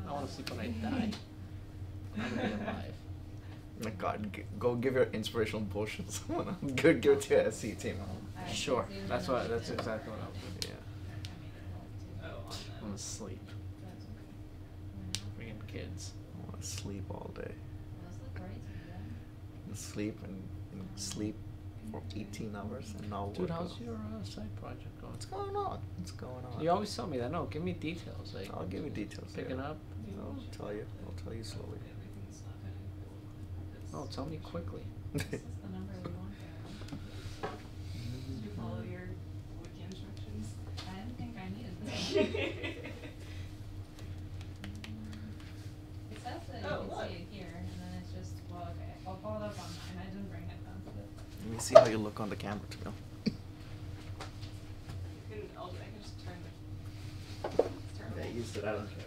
I want to sleep when I die. I want to be alive. Oh my God, go give your inspirational bullshit to someone. Give it to your SC team. Sure. That's exactly what I'm doing. Yeah. I want to sleep. Freaking kids. I want to sleep all day. And sleep and sleep for 18 hours and not work. Dude, how's your side project going? What's going on? What's going on? You always tell me that. No, give me details. Like, I'll give you details. Picking up. I'll tell you. I'll tell you slowly. Oh, tell me quickly. This is the number we want there. Did you follow your wiki instructions? I didn't think I needed this. It says that you can see it here, and then it's just, well, okay, I'll pull it up on mine. I didn't bring headphones with it. Let me see how you look on the camera, Tamil. I can just turn the. Yeah, use it. I don't care.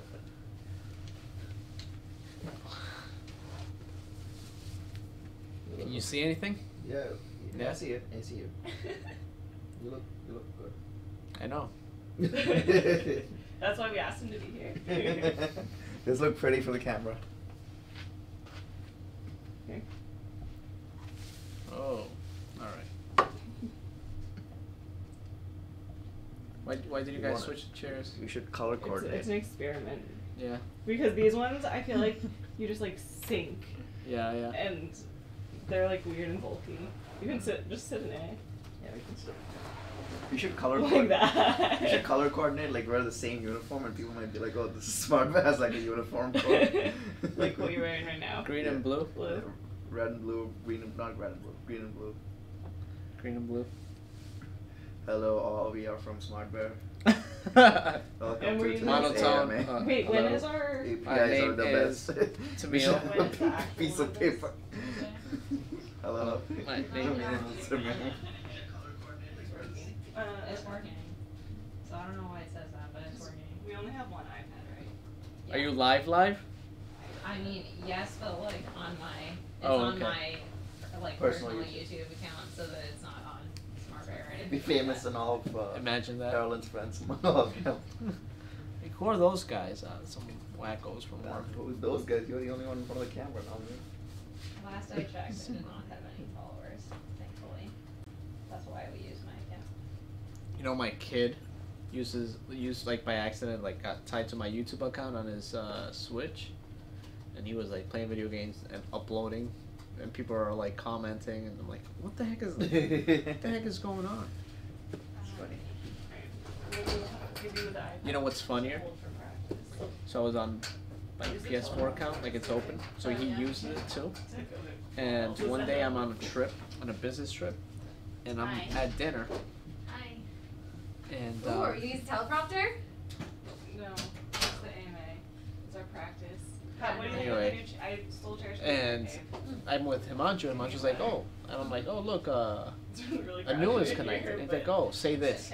Can you see anything? Yeah. Yeah? I see it. I see you. You look good. I know. That's why we asked him to be here. This look pretty for the camera. Okay. Oh, alright. Why did you guys switch the chairs? We should color coordinate. It's an experiment. Yeah. Because these ones, I feel like you just like sink. Yeah, yeah. And they're like weird and bulky. You can just sit in A. Yeah, we can still. We should color Like coordinate. that. We should color coordinate, like wear the same uniform, and people might be like, "Oh, this is smart, but has like a uniform code." Like what you're wearing right now. Green and blue? Blue. Red and blue, green and not red and blue, green and blue. Green and blue. Hello, all. We are from Smart Bear. Welcome And to we're today's monotone. AMA. Wait, when Hello. is our? APIs My are name the is best. Tamil. We should When have is the a actual piece one of of paper. this? Hello. My name is Tamil. It's working. So I don't know why it says that, but it's working. We only have one iPad, right? Are you live? I mean, yes, but like on my, it's Oh, on okay. my like Personal personal YouTube. YouTube account, so that it's not on Smart Bear or anything. Be famous and all of Imagine that. Carolyn's friends. All of them. Like, who are those guys? Some wackos from work. Who's those guys? You're the only one in front of the camera, not me. Last I checked, I did not have any followers, thankfully. That's why we use my account. You know, my kid used like by accident, like got tied to my YouTube account on his Switch, and he was like playing video games and uploading, and people are like commenting, and I'm like, what the heck is going on? It's funny. You know what's funnier? So I was on my PS4 account, like it's open, so he uses it too. And one day I'm on a trip, on a business trip, and I'm Hi. at dinner, Hi. and Ooh, are you using teleprompter? No, it's the AMA. It's our practice. Anyway. I stole chairs from and the I'm with Himanshu, and Himanshu's like, oh, and I'm like, oh look, It's really a new is crowded connected. here, He's but- like, oh, say this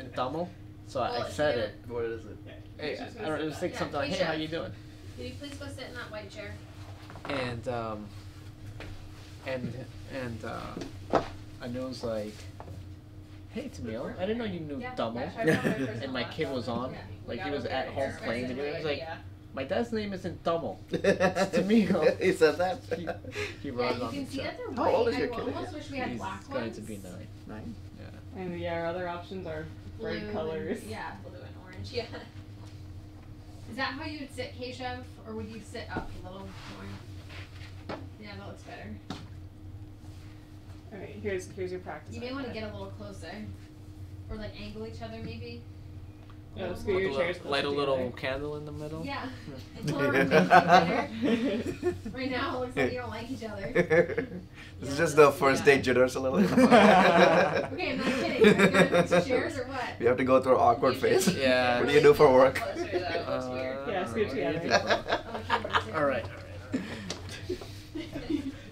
in Tamil. So I Well, said yeah. it. What is it? Hey, I don't know, it was like Yeah, something like, hey, hey, how chef. you doing? Could you please go sit in that white chair? And Anu's like, hey Tamil, I didn't know you knew Tamil. And my kid was on, like he was at home playing video games. He was like, my dad's name isn't Tamil. It's Tamil. He said that. He Yeah, wrote it you on can the see that chat. they're How white. old is I your kid almost again? wish we had He's black going ones. to be 9. 9. Yeah. And yeah, our other options are bright Blue colors. And, yeah, blue and orange. Yeah. Is that how you would sit, Keshav, or would you sit up a little more? Yeah, that looks better. Alright, here's your practice. You may want to iPad. get a little closer, or like angle each other, maybe. Yeah, let's get your chairs Light a closer little together. candle in the middle. Yeah. Until everyone makes it better. Right now, it looks like you don't like each other. This is just the first date jitters a little. Okay, I'm not kidding. Are you gonna fix chairs or what? We have to go through an awkward phase. Yeah. What do you do for work? Yeah, scoot together. Alright.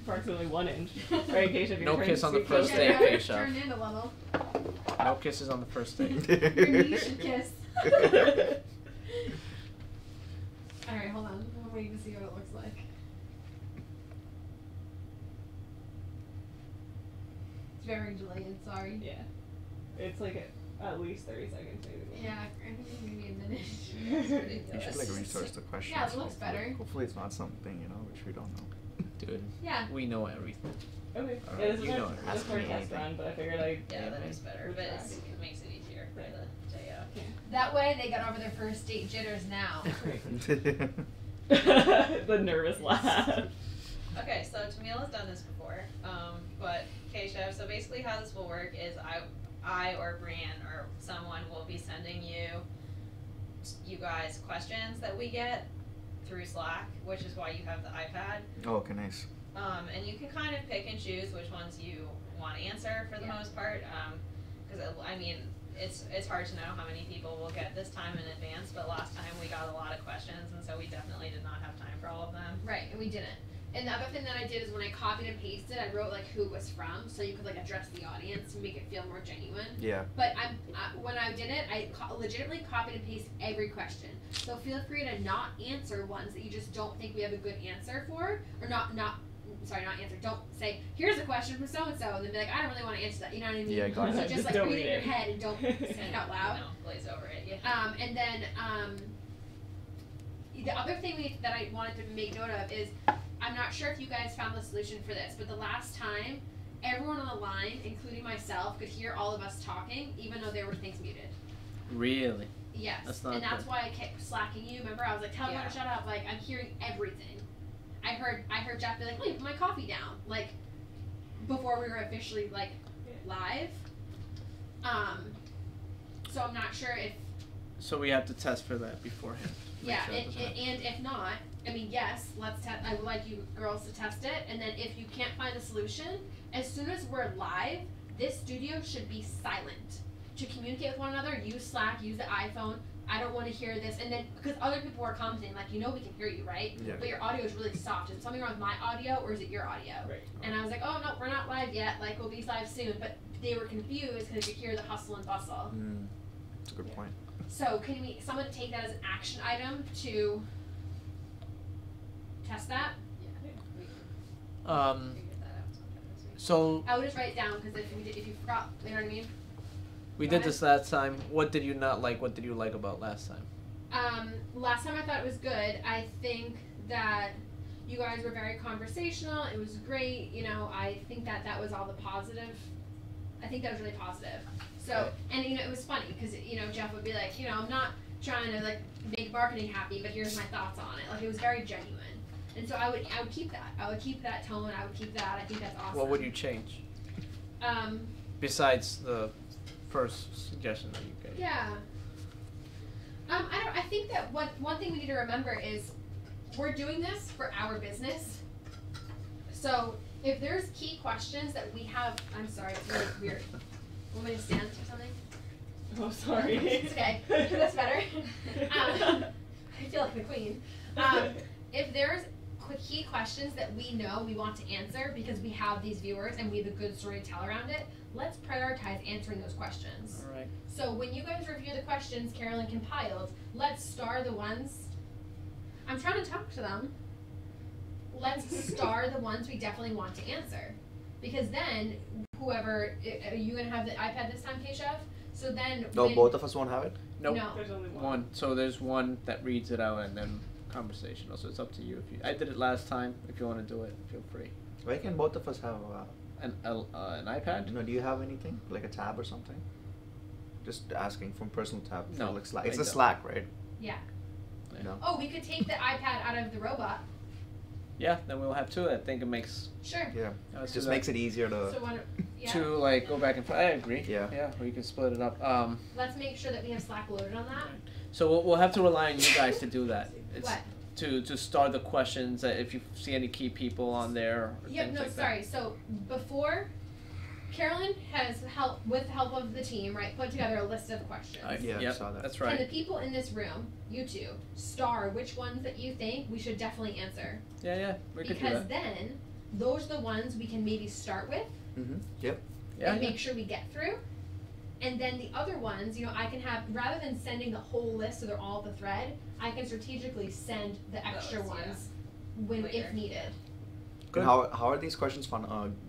Approximately 1 inch. Alright, Keisha, No kiss on the first Yeah, date, you gotta Keshav. turn in a little. No kisses on the first date. Your knee should kiss. Alright, hold on. I'm waiting to see what it looks like. It's very delayed, sorry. Yeah. It's like at least 30 seconds maybe. Yeah, I think maybe a minute. It's You ridiculous. should like research the questions. Yeah, it looks hopefully. better. Hopefully it's not something, you know, which we don't know. Dude, Yeah. we know everything. Okay. Alright, Yeah, this is you know my it. just Ask for a me test anything. run, but I figured I'd Yeah, that is better, but Retract. it makes it easier for Right. the day out. That way they got over their first date jitters now. The nervous laugh. Okay, so Tamila's done this before, but Keshav, so basically how this will work is I or Brian or someone will be sending you guys questions that we get through Slack, which is why you have the iPad. Oh, okay, nice. And you can kind of pick and choose which ones you want to answer for the Yeah. most part, because I mean, it's hard to know how many people will get this time in advance, but last time we got a lot of questions, and so we definitely did not have time for all of them. Right, and we didn't. And the other thing that I did is when I copied and pasted, I wrote like who it was from, so you could like address the audience and make it feel more genuine. Yeah. But when I did it, I legitimately copied and pasted every question. So feel free to not answer ones that you just don't think we have a good answer for, or not answer. Don't say, here's a question from so and so, and then be like, I don't really want to answer that. You know what I mean? Yeah, got So it. just like Don't read it in your read it. head and don't say it out loud. No, glaze over it, yeah. And then the other thing that I wanted to make note of is, I'm not sure if you guys found the solution for this, but the last time, everyone on the line, including myself, could hear all of us talking, even though there were things muted. Really? Yes, That's not and that's good. why I kept slacking you. Remember, I was like, tell everyone to shut up. Like, I'm hearing everything. I heard Jeff be like, wait, put my coffee down. Like, before we were officially, like, live. So I'm not sure if, So we have to test for that beforehand. to make yeah, sure it doesn't happen. and if not, I mean, yes, let's test, I would like you girls to test it, and then if you can't find a solution, as soon as we're live, this studio should be silent. To communicate with one another, use Slack, use the iPhone. I don't want to hear this, and then, because other people are commenting, like, you know we can hear you, right? Yeah. But your audio is really soft. Is something wrong with my audio, or is it your audio? Right. And I was like, oh, no, we're not live yet, like, we'll be live soon, but they were confused because they could hear the hustle and bustle. That's a good point. So can someone take that as an action item to test that? Yeah, we can Um, figure that out sometime this week. so I would just write it down because if you forgot, you know what I mean? we Go did ahead. this last time. What did you not like? What did you like about last time? Last time I thought it was good. I think that you guys were very conversational. It was great. You know, I think that was all the positive. I think that was really positive. So, and you know, it was funny because, you know, Jeff would be like, you know, I'm not trying to like make marketing happy, but here's my thoughts on it. Like, it was very genuine. And so I would keep that. I would keep that tone. I would keep that. I think that's awesome. What would you change Um, besides the first suggestion that you gave? yeah. I think that one thing we need to remember is we're doing this for our business. So if there's key questions that we have, I'm sorry, it's really weird. Want me to stand or something? Oh, sorry. It's okay. That's better. I feel like the queen. If there's key questions that we know we want to answer because we have these viewers and we have a good story to tell around it, let's prioritize answering those questions. All right. So when you guys review the questions Carolyn compiled, let's star the ones. I'm trying to talk to them. Let's star the ones we definitely want to answer. Because then, whoever, are you going to have the iPad this time, Keshav? So then No, when- both of us won't have it? Nope. No. There's only one. One. So there's one that reads it out and then conversational. So it's up to you. If you, I did it last time. If you want to do it, feel free. Why can both of us have An iPad? you know, do you have anything? Like a tab or something? Just asking from personal tab for No, like Slack. I It's a don't. Slack, right? Yeah. Yeah. No. Oh, we could take the iPad out of the robot. Yeah. Then we'll have two. I think it makes. Sure. Yeah. Let's Just do makes it easier to. So one, yeah. To like go back and forth. I agree. Yeah. Yeah. We can split it up. Let's make sure that we have Slack loaded on that. So we'll have to rely on you guys to do that. It's What? to start the questions. If you see any key people on there. Or Yep, things no, like sorry. So before, Carolyn has help with the help of the team, right? Put together a list of questions. That. Yeah, I Yep, saw that. That's Can right. the people in this room, you two, star which ones that you think we should definitely answer? Yeah. We could do Because that. then those are the ones we can maybe start with Mm-hmm. Yep. Yeah. and make sure we get through. And then the other ones, you know, I can have, rather than sending the whole list so they're all the thread, I can strategically send the extra Those, yeah. ones when Later. if needed. Good. And how are these questions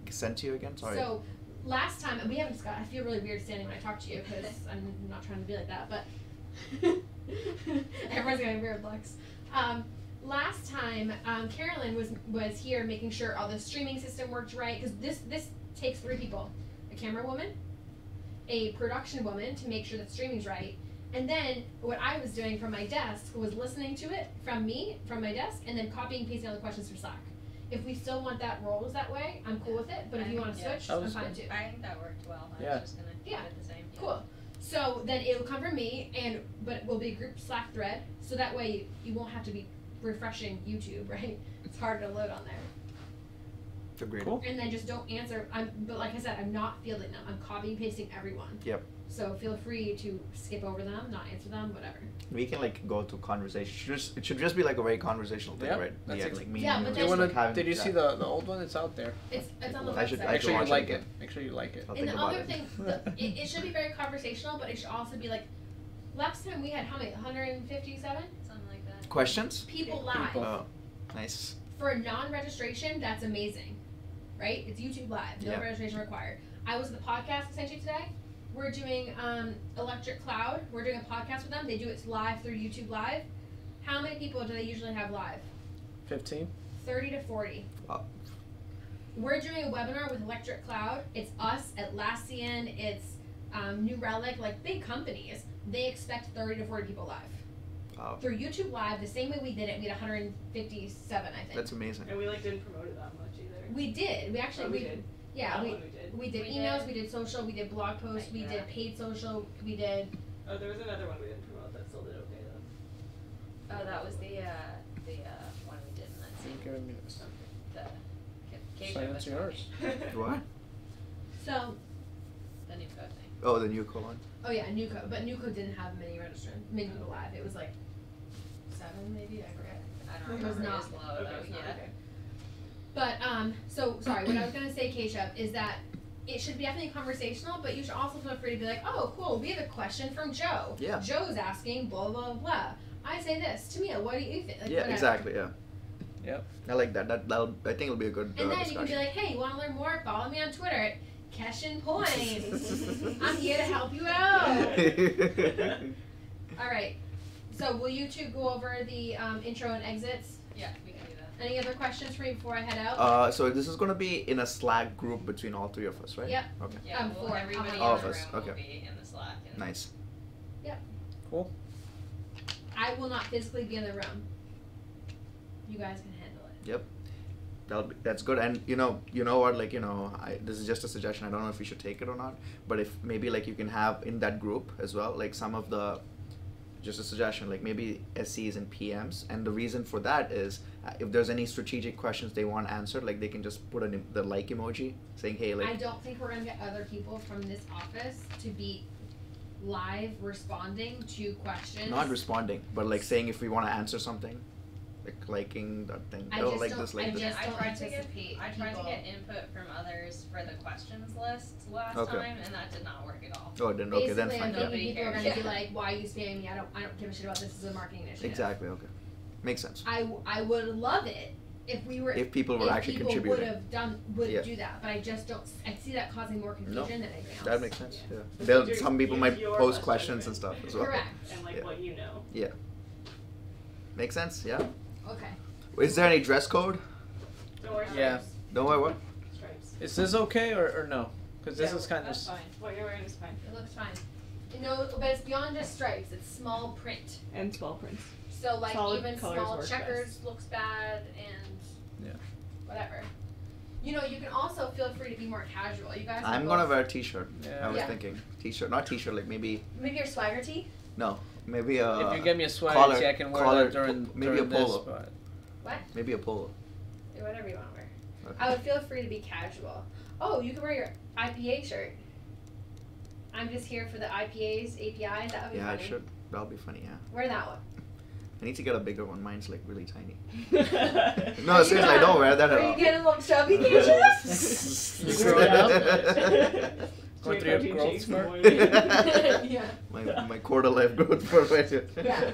sent to you again? Sorry. So last time, and we haven't discussed, I feel really weird standing when I talk to you because I'm not trying to be like that, but everyone's getting weird looks. Last time, Carolyn was here making sure all the streaming system worked right, because this takes 3 people: a camera woman, a production woman to make sure that streaming's right, and then what I was doing from my desk was listening to it from my desk, and then copying and pasting all the questions from Slack. If we still want that rolls that way, I'm cool with it, but if you want to switch, That I'm was fine good. too. I think that worked well. I Yeah. was just gonna keep it the same. Yeah. Cool. So then it will come from me, but it will be a group Slack thread, so that way you won't have to be refreshing YouTube, right? It's harder to load on there. Agreed. Cool. And then just don't answer. But like I said, I'm not fielding them. I'm copying and pasting everyone. Yep. So feel free to skip over them, not answer them, whatever. We can like go through conversation. It should just be like a very conversational thing, Yep, right? that's Yeah, ex- like me. Yeah, and but you Do you then- wanna? having Did you see that. the old one? It's out there. It's on the I should- website. I Make sure you watch like it it. again. Make sure you like it. I'll And think the about other it. thing, it should be very conversational, but it should also be like, last time we had how many? 157 Something like that. Questions? people live. People. Oh, nice. For a non-registration, that's amazing, right? It's YouTube Live, no Yeah. registration required. I was at the podcast I sent you today. We're doing Electric Cloud. We're doing a podcast with them. They do it live through YouTube Live. How many people do they usually have live? 15. 30 to 40. Wow. We're doing a webinar with Electric Cloud. It's us, Atlassian, it's New Relic, like big companies. They expect 30 to 40 people live. Wow. Through YouTube Live, the same way we did it, we had 157, I think. That's amazing. And we didn't promote it that much either. We did. We actually, Oh, we did. yeah, That we one we did. We did We emails, did. we did social, we did blog posts, Like we that. did paid social, we did. Oh, there was another one we didn't promote that still did okay though. Oh, that was the one we did in that You're scene. giving me this. The K- Silence yours. What? So, The new code thing. Oh, the new colon. oh yeah, Nuco, but Nuco didn't have many people live. It was like 7 maybe, I forget. I don't It was remember. not. It was low though. it's not, Yeah. okay. But so sorry, what I was gonna say, Keshav, is that it should be definitely conversational, but you should also feel free to be like, oh cool, we have a question from Joe. Yeah. Joe's asking blah blah blah. I say this, Tamia, what do you think? Like, Yeah, whatever. exactly. Yeah. Yep. I like that. I think it'll be a good And then discussion. you can be like, hey, you want to learn more? Follow me on Twitter at Keshin Points. I'm here to help you out. All right. So will you two go over the intro and exits? Yeah, we can do that. Any other questions for me before I head out? So this is gonna be in a Slack group between all 3 of us, right? Yep. Okay. Yeah, well, four. everybody All in of the us, room will okay. be in the Slack. And Nice. Cool. I will not physically be in the room. You guys can handle it. That's good. And you know what? Like this is just a suggestion. I don't know if we should take it or not. But if maybe like you can have in that group as well, like some of the, just a suggestion, like maybe SCs and PMs. And the reason for that is if there's any strategic questions they want answered, like they can just put the like emoji saying, hey, like. I don't think we're gonna get other people from this office to be live responding to questions. Not responding, but like saying if we want to answer something, like liking that thing. I Oh, just like don't- this, like I this. just I don't tried to anticipate I tried to people- get input from others for the questions list last Okay. time, and that did not work at all. Oh, then okay, then Basically, fine. I'm Yeah. thinking Nobody people are cares. gonna be Yeah. like, "Why are you spamming me? I don't give a shit about this. This is a marketing initiative." Exactly. Okay. Makes sense. I would love it if we were If people were actually people contributing. would Yeah. do that, but I just don't. I see that causing more confusion than anything else. That makes sense. Yeah. Yeah. Some people might Your post best questions and judgment. stuff as well. Correct. And like Yeah. what you know. Makes sense. Yeah. Okay. Is there any dress code? Don't wear Yeah. stripes. Don't worry. What? Stripes. Is this okay or no? Because this Yeah, is kind of. that's fine. What you're wearing is fine. It looks fine. No, but it's beyond just stripes. It's small print. And small prints. So like Solid even colors small work checkers best. looks bad and Yeah. whatever. You know, you can also feel free to be more casual. You guys. I'm are gonna both- wear a t-shirt. Yeah. I was Yeah. thinking t-shirt, not t-shirt, like maybe Maybe your swagger tee. maybe a. If you get me a sweater, collar- see, I can wear collar- that during maybe during a polo. this. But What? Maybe a polo. Whatever you want to wear. Okay. I would feel free to be casual. Oh, you can wear your IPA shirt. I'm just here for the IPAs, APIs. That would be Yeah, I funny. should. That'll be funny. Yeah. Wear that one. I need to get a bigger one. Mine's like really tiny. No, No, seriously, I don't wear that at Are all. you getting a little chubby, Keisha? You grow it out? Drink Going through your protein growth shakes in the spurt? morning. Yeah. my quarter life growth for right here. Yeah.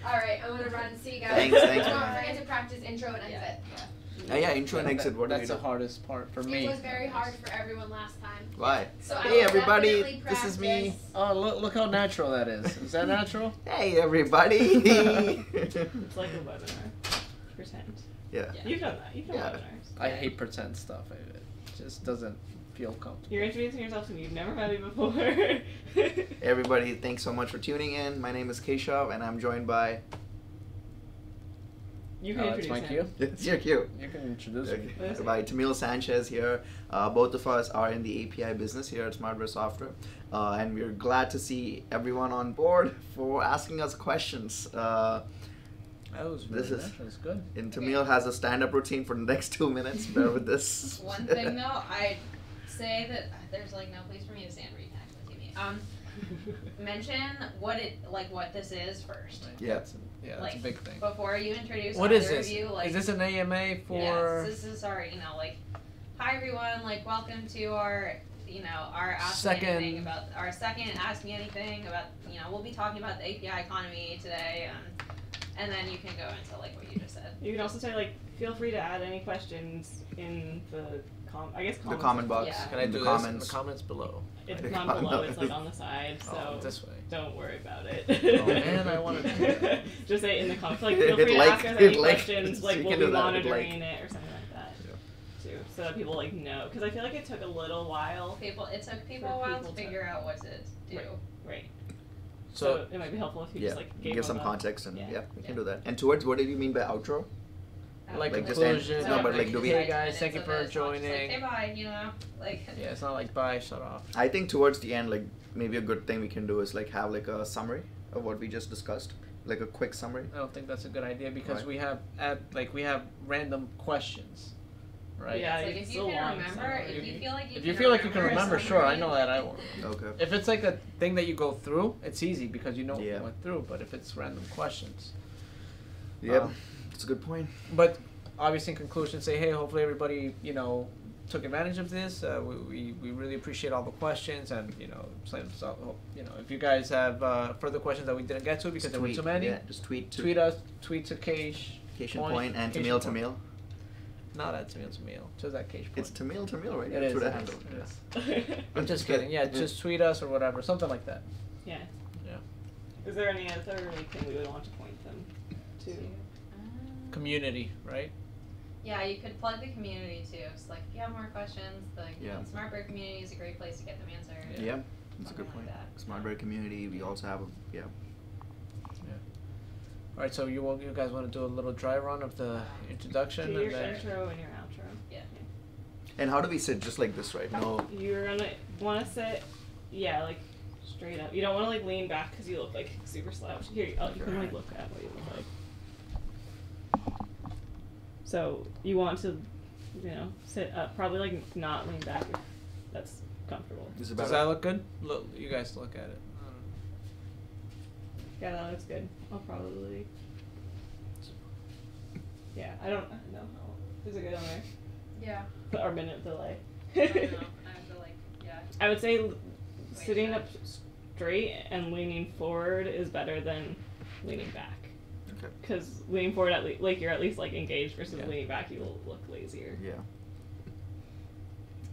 All right, I'm gonna run. See you guys. Thanks, Don't man. forget to practice intro and Yeah. exit. Yeah. Yeah, intro and exit. What do we That's do? the hardest part for me. It was very hard for everyone last time. Why? So I Hey will everybody, definitely this is me. practice. Oh, look how natural that is. Is that natural? Hey everybody. It's like a webinar. Pretend. Yeah. Yeah. You've done that. You've done Yeah. webinars. I hate pretend stuff. It just doesn't feel comfortable. You're introducing yourself to me. You've never met me before. Everybody, thanks so much for tuning in. My name is Keshav, and I'm joined by. You can It's introduce my him. cue. It's your cue. You can introduce me. Okay. By Tamil Sanchez here. Both of us are in the API business here at SmartBear Software, and we're glad to see everyone on board for asking us questions. That was This really is- natural. It's good. And Tamil has a stand-up routine for the next 2 minutes. Bear with this. One thing though, I'd say that there's like no place for me to stand right next to the TV. Mention what this is first. Right. Yeah. That's a Like, big thing. Before you introduce What either is this? of you, like Is this an AMA for? yes, this is our, like, hi everyone, like, welcome to our, our Ask Second- Me Anything about, our second Ask Me Anything about, we'll be talking about the API economy today, and then you can go into, like, what you just said. You can also say, like, feel free to add any questions in the The comment box. Yeah. Can I in do the this in comments. the comments below? It's The not comment- below, it's like on the side, so Oh, this way. don't worry about it. Oh, man, I wanna do that. Just say it in the comments. Like, feel Hit free to like- ask us hit any like. questions, So like, you we'll can be do that, hit monitoring like. it or something like that, too. So that people, like, know. Because I feel like it took a little while. It took people For a while people to to- figure out what to do. Right. Right. So So it might be helpful if you Yeah, just, like, gave give some them a- context and yeah. yeah, we can Yeah. do that. And towards, what did you mean by outro? like Like just end- conclusion. no, but like, do we- Hey guys, thank you So for that it's not just joining. Like, hey, bye, like. Yeah, it's not like bye, shut off. I think towards the end, like maybe a good thing we can do is like have like a summary of what we just discussed, like a quick summary. I don't think that's a good idea because Right. we have random questions, right? Yeah, It's like, it's if you so can long, remember, so- if you feel like you If you feel like you can remember, a sure, I summary, know that I won't. Okay. If it's like a thing that you go through, it's easy because you know what Yeah. you went through. But if it's random questions, Yep, Um, that's a good point. but obviously in conclusion, say hey, hopefully everybody took advantage of this. We really appreciate all the questions and if you guys have further questions that we didn't get to because Just there were tweet, too many, Yeah, just tweet to tweet us, tweet to Keish. Cation Point and Cation Tamil Point. Tamil. Not at Tamil, just at Keish Point. It's Tamil Tamil, right? It That's is, what I it handle. is, it is. I'm just kidding. Yeah, just tweet us or whatever, something like that. Yeah. Yeah. Is there any other like thing we would want to point them to? Community, right? Yeah, you could plug the community too. It's like if you have more questions, the Yeah. SmartBear community is a great place to get them answered. Yeah, that's a good Something point. like that. SmartBear community. We also have a All right, so you guys want to do a little dry run of the introduction Do your and then intro and your outro. Yeah. And how do we sit? Just like this, right? No. You're gonna want to sit, yeah, like straight up. You don't want to like lean back because you look like super slouched. Here, you can like look at what you look like. So you want to, sit up. Probably like not lean back if that's comfortable. Is it does better? that look good? Look, you guys look at it. Yeah, that looks good. I'll probably. Yeah, I don't know how. Is it good on there? Yeah. Our minute delay. I don't know. I feel like, yeah. I would say Wait, sitting yeah. up straight and leaning forward is better than leaning back. Okay. Because leaning forward, like you're at least like engaged versus Yeah. leaning back, you will look lazier. Yeah.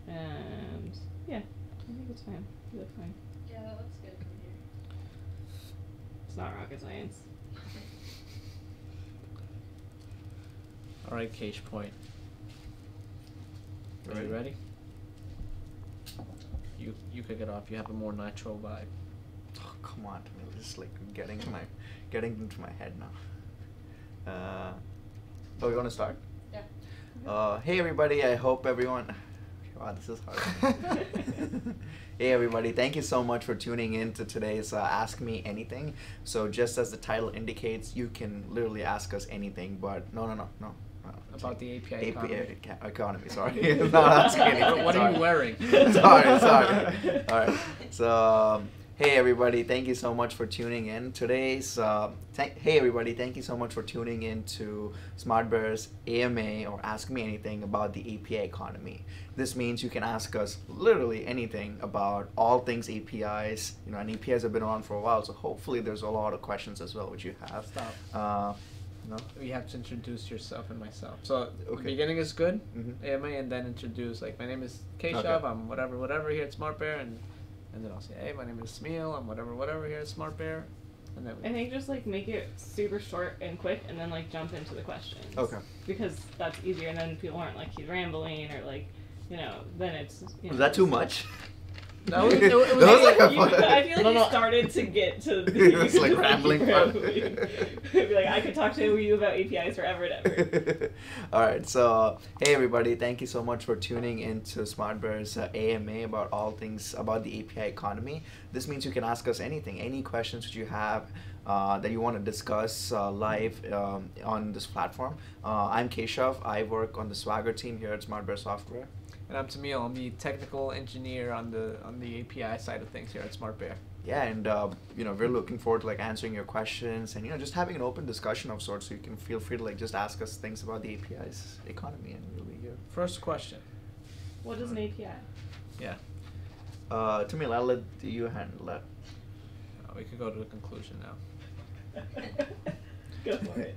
And yeah, I think it's fine. You look fine. Yeah, that looks good from here. It's not rocket science. All right, Keish Point. Are you ready? You could get off. You have a more natural vibe. Oh, come on, Tamil. Just like getting into my head now. Oh, you want to start? Yeah. Hey everybody, I hope everyone. Wow, this is hard. Hey everybody, thank you so much for tuning in to today's Ask Me Anything. So just as the title indicates, you can literally ask us anything, but no. About the API economy. Economy, sorry. Not asking anything. What are sorry. you wearing? sorry. Alright, so hey everybody, thank you so much for tuning in. Today's, hey everybody, thank you so much for tuning in to SmartBear's AMA or Ask Me Anything about the API economy. This means you can ask us literally anything about all things APIs. And APIs have been around for a while, so hopefully there's a lot of questions as well which you have. Stop. No. You have to introduce yourself and myself. So Okay. beginning is good, Mm-hmm. AMA, and then introduce like my name is Keshav. Okay. I'm whatever here at Smart Bear, and then I'll say, hey, my name is Smil. I'm whatever here at Smart Bear, and then I think just like make it super short and quick, and then like jump into the questions. Okay. Because that's easier, and then people aren't like he's rambling or like, you know, then it's. You Was know, that too it's- much? That was- it That was was like a You- fun- I feel like No, you no. started to get to the. It's like rambling part. Be like, I could talk to you about APIs forever and ever. All right, so hey everybody, thank you so much for tuning into SmartBear's AMA about all things about the API economy. This means you can ask us anything, any questions that you have that you want to discuss live on this platform. I'm Keshav. I work on the Swagger team here at SmartBear Software. And I'm Tamil. I'm the technical engineer on the API side of things here at Smart Bear. Yeah, and you know, we're looking forward to like answering your questions and, you know, just having an open discussion of sorts. So you can feel free to like just ask us things about the API's economy, and we'll be here. First question. What is an API? Yeah. Tamil, I'll let you handle that. We could go to a conclusion now. Go for it.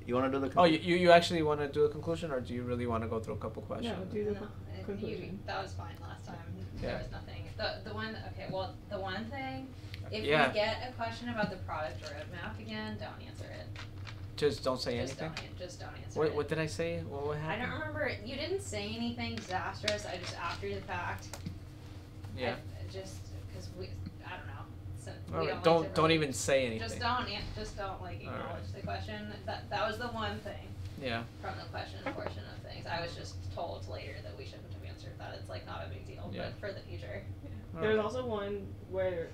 You want to do the? Oh, you actually want to do a conclusion, or do you really want to go through a couple questions? No, do the No, conclusion. that was fine last time. Yeah. There was nothing. The one, okay, well, the one thing, if Yeah. we get a question about the product roadmap again, don't answer it. Just don't say Just anything. just don't answer What, it. what did I say? What I happened? don't remember. You didn't say anything disastrous. I just after the fact. Yeah. Just because I don't know. So we All right. like Don't to don't really- even say anything. Just don't like All right. acknowledge the question. That was the one thing Yeah. from the question portion of things. I was just told later that we shouldn't have answered that. It's like not a big deal, Yeah. but for the future. All There was right. also one where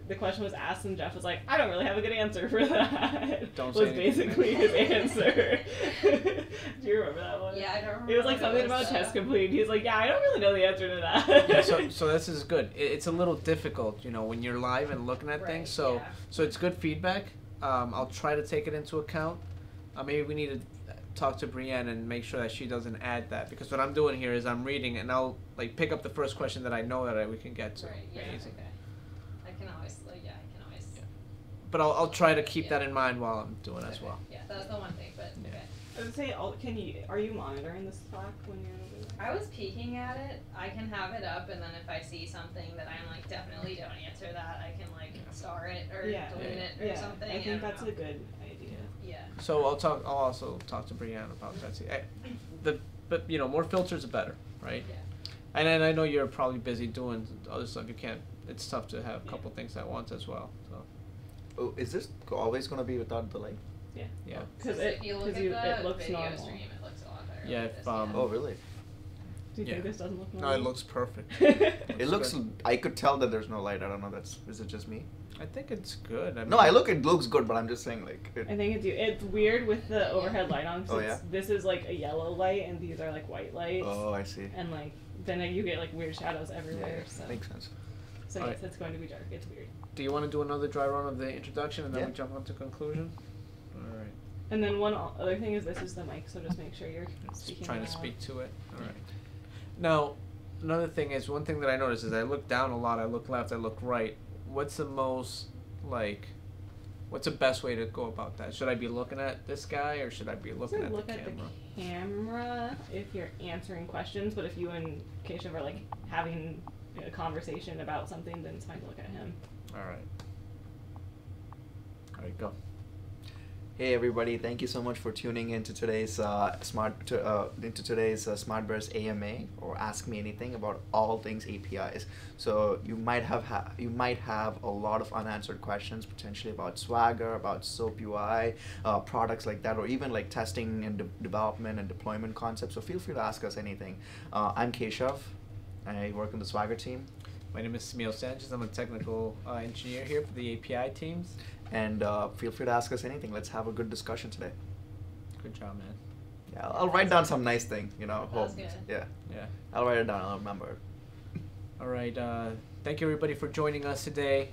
the question was asked and Jeff was like, I don't really have a good answer for that. Don't was say anything. basically his answer. Do you remember that one? Yeah, I don't remember. It was like what something about though. test complete. He's like, yeah, I don't really know the answer to that. Yeah, so this is good. It's a little difficult, you know, when you're live and looking at Right, things. So yeah. so it's good feedback. I'll try to take it into account. Maybe we need to talk to Brienne and make sure that she doesn't add that, because what I'm doing here is I'm reading and I'll like pick up the first question that I know that we can get to. Right. Yeah. Easy. Okay. I can always. I can always. But I'll try to keep Yeah. that in mind while I'm doing it as Okay. well. Yeah, that was the one thing, but Yeah. okay. I would say, are you monitoring the Slack when you're I was peeking at it. I can have it up, and then if I see something that I'm like, definitely don't answer that, I can like star it or Yeah. delete Yeah. it or Yeah, something. I think don't that's know. a good idea. Yeah. So I'll also talk to Brienne about that. See, but you know, more filters are better, right? Yeah. And then I know you're probably busy doing other stuff. You can't. It's tough to have a couple things at once as well. So Oh, is this always gonna be without the link? Yeah. yeah. Because if you look at the it looks video normal. stream, it looks a lot better. Yeah, like if, this, Oh, really? Do you Yeah. think this doesn't look No, normal? it looks perfect. It looks. good. I could tell that there's no light. I don't know. Is it just me? I think it's good. No, it looks good, but I'm just saying like. I think it's weird with the overhead light on. 'Cause Oh, it's- This is like a yellow light, and these are like white lights. Oh, I see. And like then you get like weird shadows everywhere. So makes sense. so Alright. yes, it's going to be dark. It's weird. Do you want to do another dry run of the introduction and then Yeah. we jump on to conclusion? All right. And then one other thing is this is the mic, so just make sure you're speaking. Trying to loud. speak to it. All right. Now, another thing is, one thing that I noticed is I look down a lot. I look left. I look right. What's the most what's the best way to go about that? Should I be looking at this guy or should I be looking So at look the at camera? the camera if you're answering questions, but if you and Keshav are like having a conversation about something, then it's fine to look at him. All right. All right, go. Hey everybody! Thank you so much for tuning into today's Smart Bears AMA, or Ask Me Anything, about all things APIs. So you might have a lot of unanswered questions potentially about Swagger, about SOAP UI, products like that, or even like testing and development and deployment concepts. So feel free to ask us anything. I'm Keshav. I work on the Swagger team. My name is Smil Sanchez. I'm a technical engineer here for the API teams. And feel free to ask us anything. Let's have a good discussion today. Good job, man. Yeah, I'll write down some nice thing, you know. That was hope- good. Yeah, Yeah. I'll write it down. I'll remember it. All right. Thank you, everybody, for joining us today.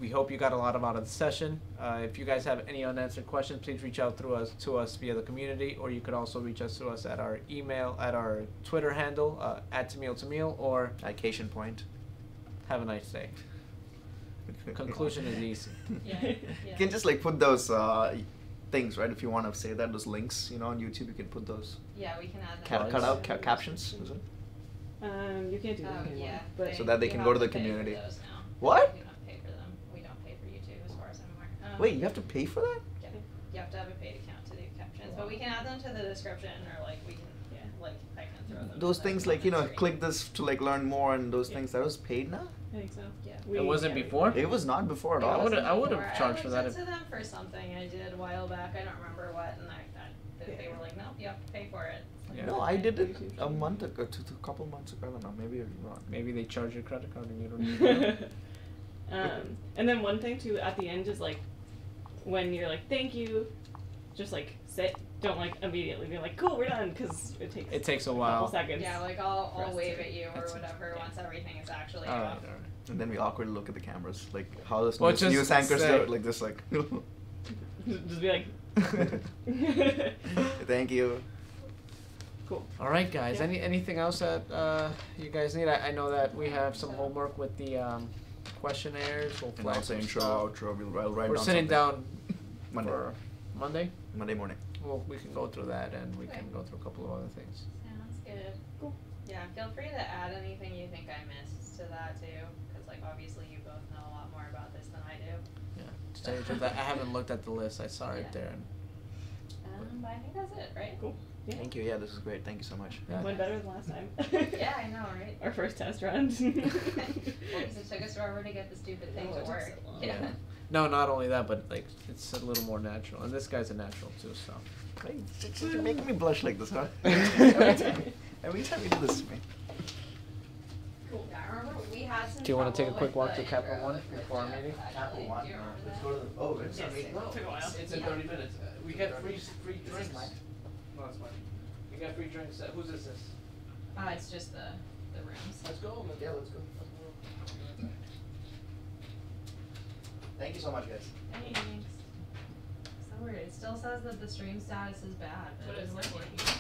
We hope you got a lot out of the session. If you guys have any unanswered questions, please reach out to us via the community, or you could also reach us to us at our email, at our Twitter handle, @TamilTamil, or Cation point. have a nice day. Conclusion is easy. Yeah, yeah. You can just like put those things, right? If you want to say that, those links, you know, on YouTube, you can put those Yeah, we can add them. cut out captions. Is it? You can't do that Oh anymore. yeah. But So that they you can have go to the pay for community. those now. What? We don't pay for them. We don't pay for YouTube as far as I'm aware. Wait, you have to pay for that? Yeah. You have to have a paid account to do captions, but we can add them to the description, or like we can, like I can throw them. Those in the things like, you know, comments or click this to like learn more and those Yeah. things. That was paid now? I think so. Yeah. It wasn't yeah, before? It was not before at Yeah, all. I would've Before, charged for that I looked if- into them for something I did a while back. I don't remember what, and they were like, nope, you have to pay for it. Yeah. No, I did it YouTube a channel. month ago, a couple months ago. I don't know. Maybe it's not. Maybe they charge your credit card and you don't need it. And then one thing too at the end is like when you're like thank you, just like sit. Don't like immediately be like cool we're done because it takes a while. couple seconds. Yeah, like for I'll us wave to- at you or That's- whatever once everything is actually Alright, off. alright. And then we awkwardly look at the cameras, like how this Well, news, just news anchors do say- it, like this, like. Just be like. Thank you. Cool. All right, guys. Yeah. Anything else that you guys need? I know that we have some homework with the questionnaires. We'll flag Announce the some intro, stuff. outro. I'll write We're down sitting something. down Monday. for Monday. Monday morning. Well, we can go through that and we Okay. can go through a couple of other things. Sounds good. Cool. Yeah, feel free to add anything you think I missed to that too, because like obviously you both know a lot more about this than I do. Yeah. To tell you the truth, I haven't looked at the list. I saw it Yeah. there. And But I think that's it, right? Cool. Yeah. Thank you. Yeah, this is great. Thank you so much. Yeah. Went better than last time. Yeah, I know, right? Our first test run. Well, 'cause it took us forever to get the stupid thing Oh, to it took work. so long. Yeah. No, not only that, but like it's a little more natural. And this guy's a natural too, so. Hey, you're making me blush like this, huh? every time you do this to me. Cool. Yeah, I remember we had some. Do you wanna take a trouble quick with walk the to Capital intro One with before our Jeff, meeting? actually. Do you remember that? Oh, it's Yes. Took a while. It's in 30 minutes. We get free drinks. No, it's mine. We got free drinks. Whose is this? It's just the rooms. Let's go. Yeah, let's go. Thank you so much, guys. Thanks. So weird. It still says that the stream status is bad, but But it it's doesn't not look working.